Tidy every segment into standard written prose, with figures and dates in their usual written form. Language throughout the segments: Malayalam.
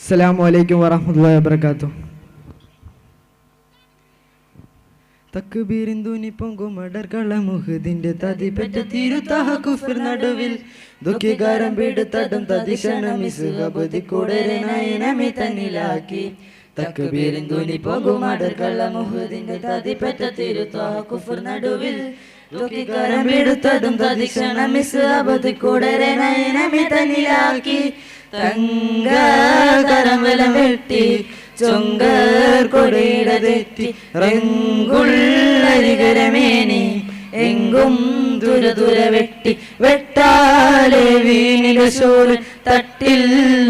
അസ്സലാമു അലൈക്കും വറഹ്മത്തുള്ളാഹി വബറകാതുഹു. തക്ബീരിന്ദുനി പൊങ്കുമടർകള മുഹദിന്റെ തതിപെറ്റ തിരുതാഹ കുഫർ നടുവിൽ ദുഃഖികാരം പിടുത്തടും തതിക്ഷണം ഇസ്ഹബദി കൂടരെ നയനമി തന്നിലാക്കി. തക്ബീരിന്ദുനി പൊങ്കുമടർകള മുഹദിന്റെ തതിപെറ്റ തിരുതാഹ കുഫർ നടുവിൽ ദുഃഖികാരം പിടുത്തടും തതിക്ഷണം ഇസ്ഹബദി കൂടരെ നയനമി തന്നിലാക്കി. തങ്ക കരംവലം വെട്ടി ചൊങ്കർ കൊടിയിട തെറ്റി റെങ്കുള്ളരികരമേനി എങ്കും ദുര ദുര വെട്ടി വെട്ടാലെ വീണിട ശോല് തട്ടിൽ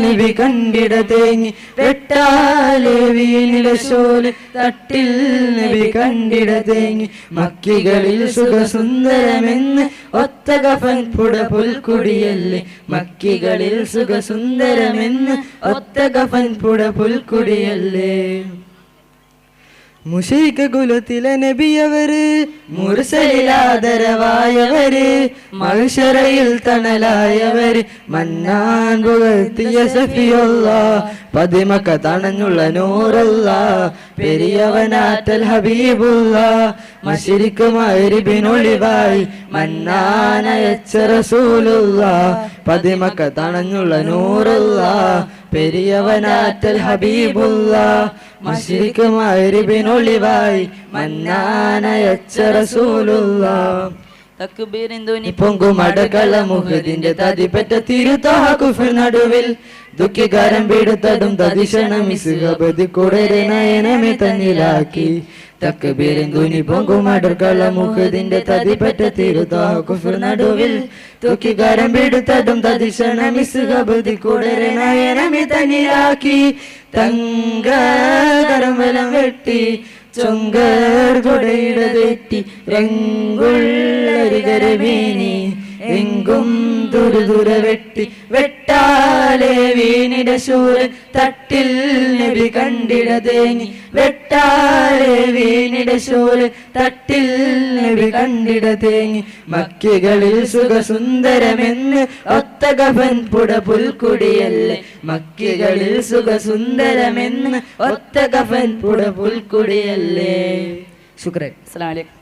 നബി കണ്ടിട തേങ്ങി. വെട്ടാലെ വീണിട ശോല് തട്ടിൽ നബി കണ്ടിട തേങ്ങി. മക്കികളിൽ സുഖസുന്ദരമെന്ന് ഒത്ത കഫൻ പുട പുൽക്കുടിയല്ലേ. മക്കികളിൽ സുഖസുന്ദരമെന്ന് ഒത്ത കഫൻ പുട പുൽക്കുടിയല്ലേ. മുശരിക കുലത്തിലെ നബിയവര് മുർസലിലാദരവായവര് മഹ്ശറയിൽ തണലായവര് മന്നാൻ പുകഴ്ത്തിയ സഫിയുള്ളാഹ് പതിമക്ക തണഞ്ഞുള്ള നൂറുള്ളാഹ് പെരിയവനാറ്റൽ ഹബീബുള്ളാഹ് മശ്രിക്ക് മഗ്രിബിനൊളിവായി മന്നാനയച്ച റസൂലുള്ളാഹ് പതിമക്ക തണഞ്ഞുള്ള നൂറുള്ളാഹ് പെരിയവനാറ്റൽ ഹബീബുള്ളാഹ് മശ്രിക്ക് മഗ്രിബിനൊളിവായി മന്നാനയച്ച റസൂലുള്ളാഹ്. തക്ബീരിന്ദുനി പൊങ്കുമടകള മുഹദിന്റെ തതിപെറ്റ തിരുതാഹ കുഫർ നടുവിൽ ദുഃഖികാരം പിടുത്തടും തതിക്ഷണം ഇസ്ഹബദി കൂടരെ നയനമി തന്നിലാക്കി. തക്ബീരിന്ദുനി പൊങ്കുമടകള മുഹദിന്റെ തതിപെറ്റ തിരുതാഹ കുഫർ നടുവിൽ ദുഃഖികാരം പിടുത്തടും തതിക്ഷണം ഇസ്ഹബദി കൂടരെ നയനമി തന്നിലാക്കി. തങ്ക കരംവലം വെട്ടി ചൊങ്കർ കൊടയിട തെറ്റി റെങ്കുള്ളരികരമേനി എങ്കും ദുര വെട്ടി വെട്ടാലെ വീണിട ശൂല് തട്ടിൽ നബി കണ്ടിട തേങ്ങി. വെട്ടാലെ വീണിട ശൂല് തട്ടിൽ നബി കണ്ടിട തേങ്ങി. മക്കികളിൽ സുഖസുന്ദരമെന്ന് ഒത്ത കഫൻ പുട പുൽക്കുടിയല്ലേ. മക്കികളിൽ സുഖസുന്ദരമെന്ന് ഒത്ത കഫൻ പുട പുൽക്കുടിയല്ലേ. ശുക്രൻ. അസ്സലാമു അലൈക്കും.